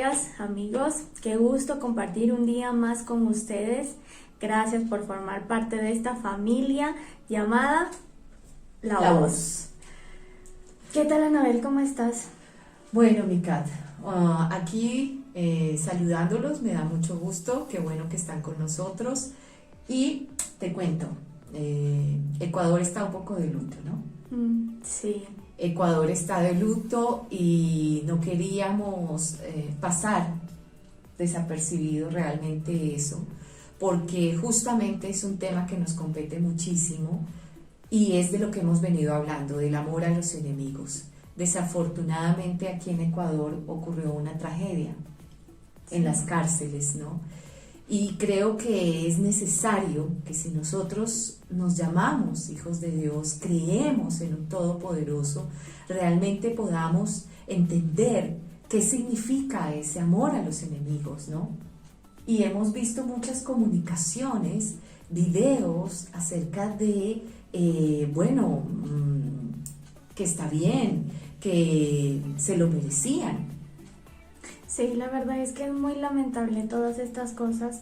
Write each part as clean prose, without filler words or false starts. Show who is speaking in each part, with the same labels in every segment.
Speaker 1: amigas, amigos, qué gusto compartir un día más con ustedes. Gracias por formar parte de esta familia llamada La Voz. ¿Qué tal, Anabel? ¿Cómo estás?
Speaker 2: Bueno, mi Kat, aquí saludándolos, me da mucho gusto, qué bueno que están con nosotros. Y te cuento, Ecuador está un poco de luto, ¿no?
Speaker 1: Sí.
Speaker 2: Ecuador está de luto y no queríamos pasar desapercibido realmente eso, porque justamente es un tema que nos compete muchísimo y es de lo que hemos venido hablando, del amor a los enemigos. Desafortunadamente aquí en Ecuador ocurrió una tragedia en las cárceles, ¿no? Y creo que es necesario que si nosotros nos llamamos hijos de Dios, creemos en un Todopoderoso, realmente podamos entender qué significa ese amor a los enemigos, ¿no? Y hemos visto muchas comunicaciones, videos acerca de, que está bien, que se lo merecían.
Speaker 1: Sí, la verdad es que es muy lamentable todas estas cosas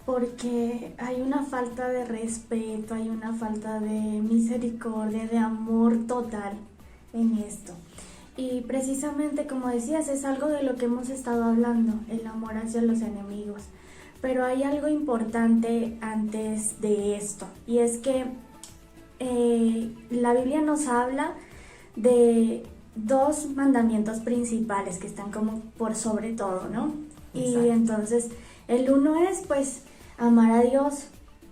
Speaker 1: porque hay una falta de respeto, hay una falta de misericordia, de amor total en esto. Y precisamente como decías, es algo de lo que hemos estado hablando, el amor hacia los enemigos. Pero hay algo importante antes de esto, y es que la Biblia nos habla de dos mandamientos principales que están como por sobre todo, ¿no?
Speaker 2: Exacto.
Speaker 1: Y entonces el uno es pues amar a Dios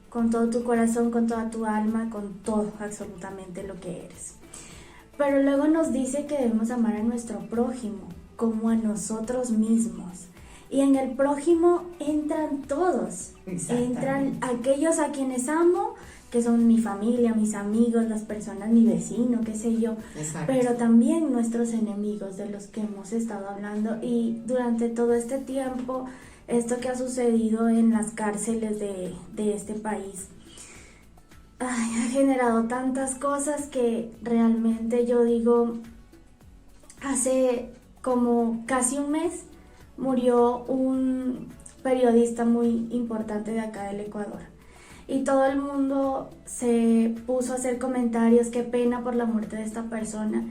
Speaker 1: con todo tu corazón, con toda tu alma, con todo absolutamente lo que eres. Pero luego nos dice que debemos amar a nuestro prójimo como a nosotros mismos. Y en el prójimo entran todos, entran aquellos a quienes amo, que son mi familia, mis amigos, las personas, mi vecino, qué sé yo.
Speaker 2: Exacto.
Speaker 1: Pero también nuestros enemigos de los que hemos estado hablando. Y durante todo este tiempo, esto que ha sucedido en las cárceles de este país, ha generado tantas cosas que realmente yo digo, hace como casi un mes murió un periodista muy importante de acá del Ecuador. Y todo el mundo se puso a hacer comentarios, qué pena por la muerte de esta persona.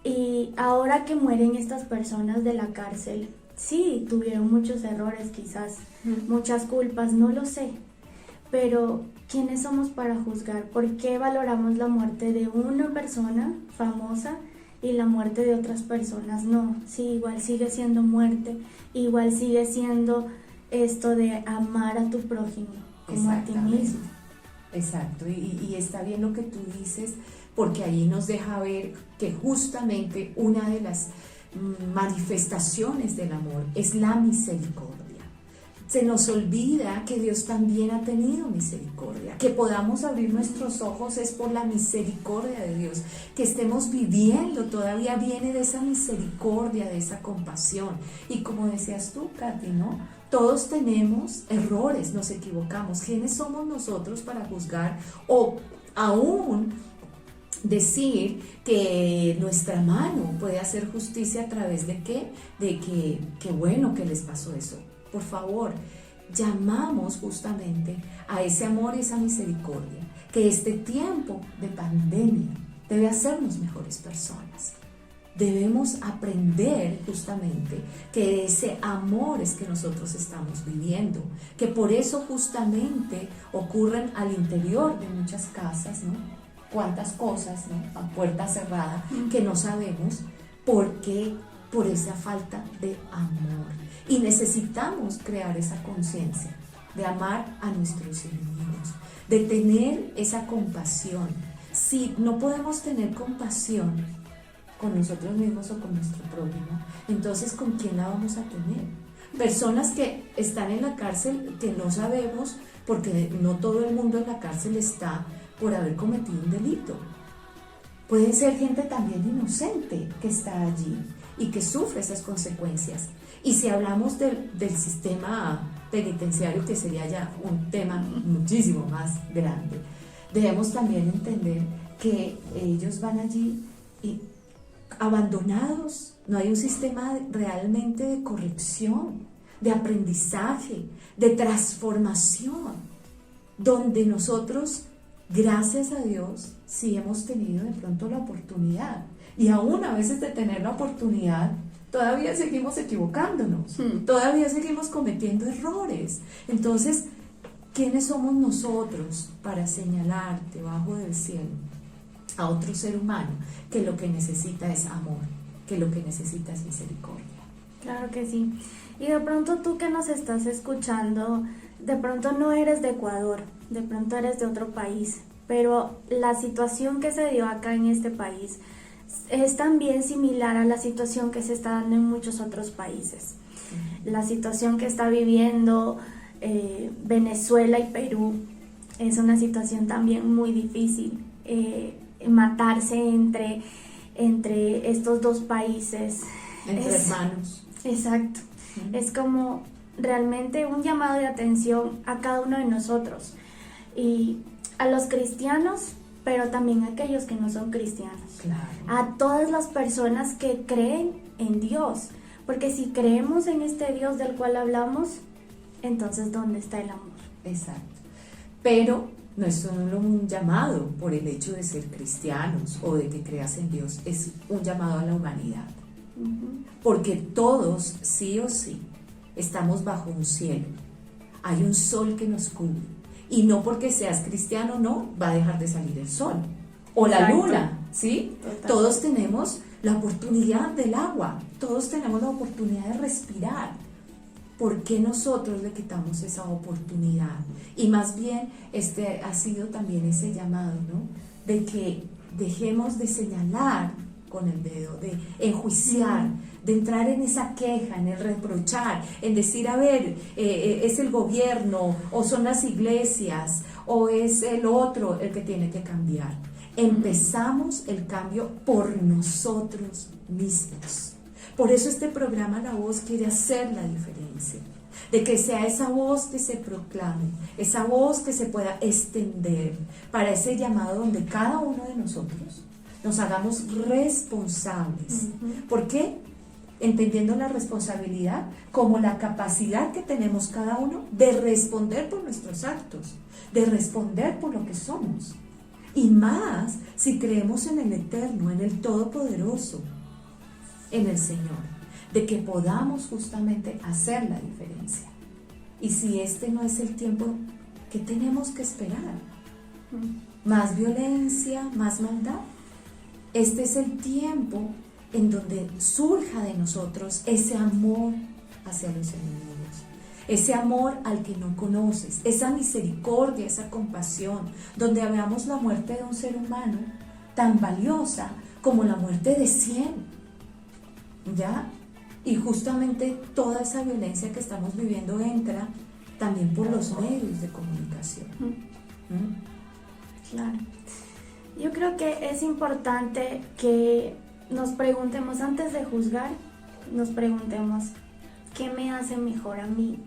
Speaker 1: Y ahora que mueren estas personas de la cárcel, sí, tuvieron muchos errores quizás, muchas culpas, no lo sé. Pero, ¿quiénes somos para juzgar? ¿Por qué valoramos la muerte de una persona famosa y la muerte de otras personas no? Sí, igual sigue siendo muerte, igual sigue siendo esto de amar a tu prójimo como a ti mismo.
Speaker 2: Exacto, y está bien lo que tú dices, porque ahí nos deja ver que justamente una de las manifestaciones del amor es la misericordia. Se nos olvida que Dios también ha tenido misericordia, que podamos abrir nuestros ojos es por la misericordia de Dios, que estemos viviendo todavía viene de esa misericordia, de esa compasión. Y como decías tú, Katy, ¿no? Todos tenemos errores, nos equivocamos. ¿Quiénes somos nosotros para juzgar o aún decir que nuestra mano puede hacer justicia a través de qué? De que bueno que les pasó eso. Por favor, llamamos justamente a ese amor y esa misericordia, que este tiempo de pandemia debe hacernos mejores personas. Debemos aprender justamente que ese amor es que nosotros estamos viviendo, que por eso justamente ocurren al interior de muchas casas, ¿no? Cuántas cosas, ¿no? A puerta cerrada que no sabemos por qué, por esa falta de amor. Y necesitamos crear esa conciencia de amar a nuestros enemigos, de tener esa compasión. Si no podemos tener compasión con nosotros mismos o con nuestro prójimo, entonces ¿con quién la vamos a tener? Personas que están en la cárcel que no sabemos, porque no todo el mundo en la cárcel está por haber cometido un delito. Puede ser gente también inocente que está allí y que sufre esas consecuencias. Y si hablamos del sistema penitenciario, que sería ya un tema muchísimo más grande, debemos también entender que ellos van allí y abandonados, no hay un sistema realmente de corrección, de aprendizaje, de transformación, donde nosotros, gracias a Dios, sí hemos tenido de pronto la oportunidad. Y aún a veces de tener la oportunidad, todavía seguimos equivocándonos, todavía seguimos cometiendo errores. Entonces, ¿quiénes somos nosotros para señalar debajo del cielo a otro ser humano que lo que necesita es amor, que lo que necesita es misericordia?
Speaker 1: Claro que sí. Y de pronto tú que nos estás escuchando, de pronto no eres de Ecuador, de pronto eres de otro país, pero la situación que se dio acá en este país es también similar a la situación que se está dando en muchos otros países. La situación que está viviendo Venezuela y Perú es una situación también muy difícil. Matarse entre estos dos países.
Speaker 2: Entre hermanos.
Speaker 1: Exacto. Es como realmente un llamado de atención a cada uno de nosotros y a los cristianos, pero también a aquellos que no son cristianos.
Speaker 2: Claro.
Speaker 1: A todas las personas que creen en Dios, porque si creemos en este Dios del cual hablamos, entonces ¿dónde está el amor?
Speaker 2: Exacto. Pero no es solo un llamado por el hecho de ser cristianos o de que creas en Dios, es un llamado a la humanidad. Porque todos, sí o sí, estamos bajo un cielo. Hay un sol que nos cubre. Y no porque seas cristiano, no, va a dejar de salir el sol. O la luna, ¿sí?
Speaker 1: Total.
Speaker 2: Todos tenemos la oportunidad del agua. Todos tenemos la oportunidad de respirar. ¿Por qué nosotros le quitamos esa oportunidad? Y más bien, este ha sido también ese llamado, ¿no? De que dejemos de señalar con el dedo, de enjuiciar, de entrar en esa queja, en el reprochar, en decir, a ver, es el gobierno, o son las iglesias, o es el otro el que tiene que cambiar. Empezamos el cambio por nosotros mismos. Por eso este programa La Voz quiere hacer la diferencia, de que sea esa voz que se proclame, esa voz que se pueda extender para ese llamado donde cada uno de nosotros nos hagamos responsables. ¿Por qué? Entendiendo la responsabilidad como la capacidad que tenemos cada uno de responder por nuestros actos, de responder por lo que somos. Y más si creemos en el Eterno, en el Todopoderoso, en el Señor, de que podamos justamente hacer la diferencia. Y si este no es el tiempo, ¿qué tenemos que esperar? ¿Más violencia, más maldad? Este es el tiempo en donde surja de nosotros ese amor hacia los enemigos, ese amor al que no conoces, esa misericordia, esa compasión, donde veamos la muerte de un ser humano tan valiosa como la muerte de 100, ¿ya? Y justamente toda esa violencia que estamos viviendo entra también por los medios de comunicación.
Speaker 1: Claro. Yo creo que es importante que nos preguntemos antes de juzgar, nos preguntemos qué me hace mejor a mí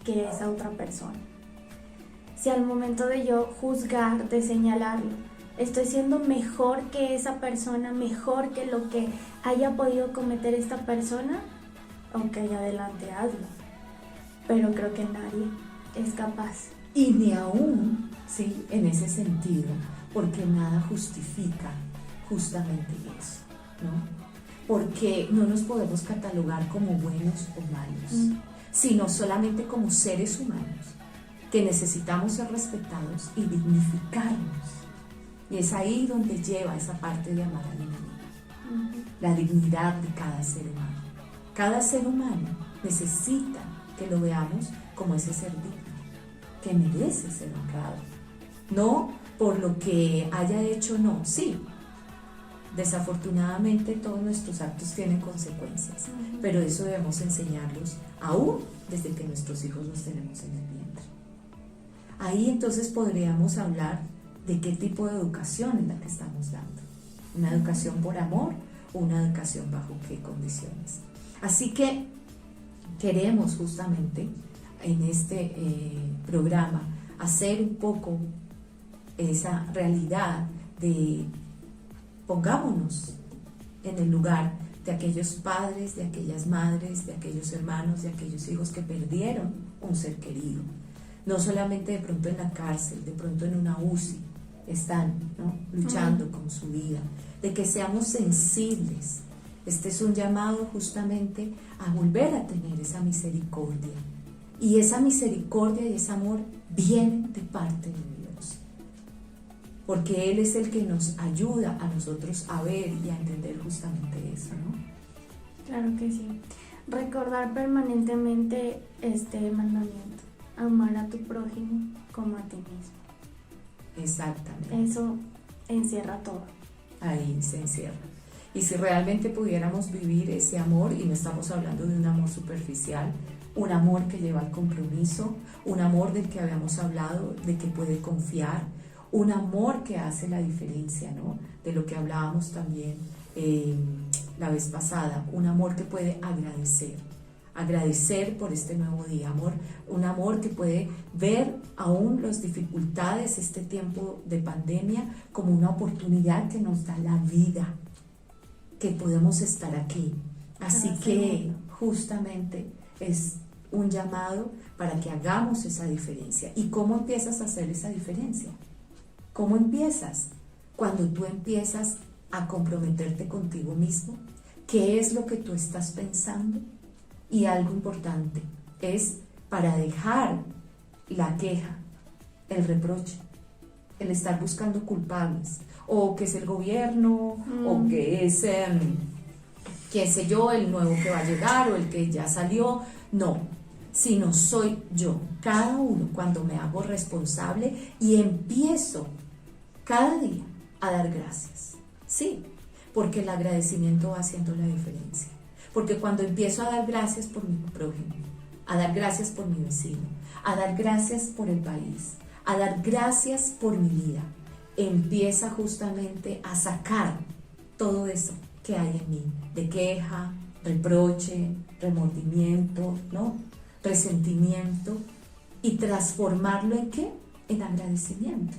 Speaker 1: que esa otra persona. Si al momento de yo juzgar, de señalarlo, estoy siendo mejor que esa persona, mejor que lo que haya podido cometer esta persona, ok, adelante, hazlo. Pero creo que nadie es capaz.
Speaker 2: Y ni aún, sí, en ese sentido, porque nada justifica justamente eso, ¿no? Porque no nos podemos catalogar como buenos o malos, sino solamente como seres humanos que necesitamos ser respetados y dignificarnos. Y es ahí donde lleva esa parte de amar al enemigo, la dignidad de cada ser humano. Cada ser humano necesita que lo veamos como ese ser digno, que merece ser honrado, no por lo que haya hecho o no. Sí, desafortunadamente todos nuestros actos tienen consecuencias, pero eso debemos enseñarlos aún desde que nuestros hijos los tenemos en el vientre. Ahí entonces podríamos hablar de qué tipo de educación es la que estamos dando. Una educación por amor o una educación bajo qué condiciones. Así que queremos justamente en este programa hacer un poco esa realidad de pongámonos en el lugar de aquellos padres, de aquellas madres, de aquellos hermanos, de aquellos hijos que perdieron un ser querido. No solamente de pronto en la cárcel, de pronto en una UCI, están, ¿no?, luchando con su vida. De que seamos sensibles. Este es un llamado justamente a volver a tener esa misericordia. Y esa misericordia y ese amor vienen de parte de Dios. Porque Él es el que nos ayuda a nosotros a ver y a entender justamente eso, ¿no?
Speaker 1: Claro que sí. Recordar permanentemente este mandamiento: amar a tu prójimo como a ti mismo.
Speaker 2: Exactamente.
Speaker 1: Eso encierra todo.
Speaker 2: Ahí se encierra. Y si realmente pudiéramos vivir ese amor, y no estamos hablando de un amor superficial, un amor que lleva al compromiso, un amor del que habíamos hablado, de que puede confiar, un amor que hace la diferencia, ¿no?, de lo que hablábamos también la vez pasada, un amor que puede agradecer por este nuevo día, un amor que puede ver aún las dificultades, este tiempo de pandemia, como una oportunidad que nos da la vida, que podemos estar aquí. Así que justamente es un llamado para que hagamos esa diferencia. ¿Y cómo empiezas a hacer esa diferencia? ¿Cómo empiezas? Cuando tú empiezas a comprometerte contigo mismo, ¿qué es lo que tú estás pensando? Y algo importante es para dejar la queja, el reproche, el estar buscando culpables, o que es el gobierno, o que es, qué sé yo, el nuevo que va a llegar, o el que ya salió. No, sino soy yo, cada uno, cuando me hago responsable y empiezo cada día a dar gracias. Sí, porque el agradecimiento va haciendo la diferencia. Porque cuando empiezo a dar gracias por mi prójimo, a dar gracias por mi vecino, a dar gracias por el país, a dar gracias por mi vida, empieza justamente a sacar todo eso que hay en mí, de queja, reproche, remordimiento, ¿no?, resentimiento, y transformarlo ¿en qué? En agradecimiento.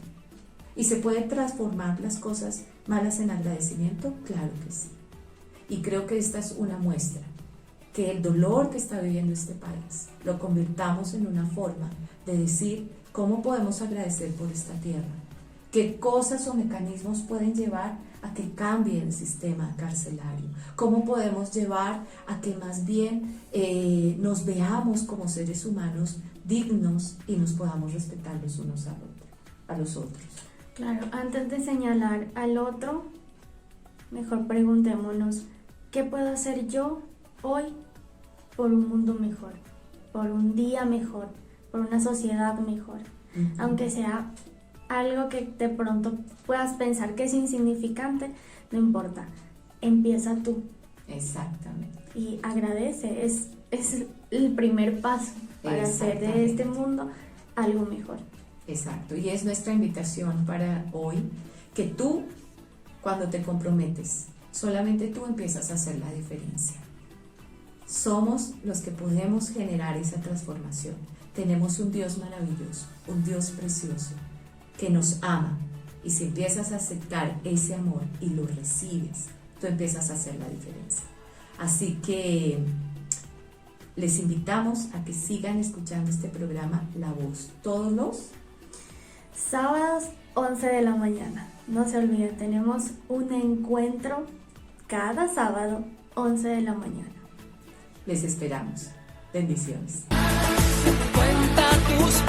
Speaker 2: ¿Y se puede transformar las cosas malas en agradecimiento? Claro que sí. Y creo que esta es una muestra, que el dolor que está viviendo este país lo convirtamos en una forma de decir cómo podemos agradecer por esta tierra, qué cosas o mecanismos pueden llevar a que cambie el sistema carcelario, cómo podemos llevar a que más bien nos veamos como seres humanos dignos y nos podamos respetar los unos a los otros.
Speaker 1: Claro, antes de señalar al otro, mejor preguntémonos: ¿qué puedo hacer yo hoy por un mundo mejor, por un día mejor, por una sociedad mejor? Aunque sea algo que de pronto puedas pensar que es insignificante, no importa, empieza tú.
Speaker 2: Exactamente.
Speaker 1: Y agradece, es el primer paso para hacer de este mundo algo mejor.
Speaker 2: Exacto, y es nuestra invitación para hoy, que tú, cuando te comprometes, solamente tú empiezas a hacer la diferencia. Somos los que podemos generar esa transformación. Tenemos un Dios maravilloso, un Dios precioso, que nos ama. Y si empiezas a aceptar ese amor y lo recibes, tú empiezas a hacer la diferencia. Así que les invitamos a que sigan escuchando este programa La Voz todos los
Speaker 1: sábados 11 de la mañana. No se olviden, tenemos un encuentro cada sábado 11 de la mañana.
Speaker 2: Les esperamos. Bendiciones.
Speaker 3: Cuenta tus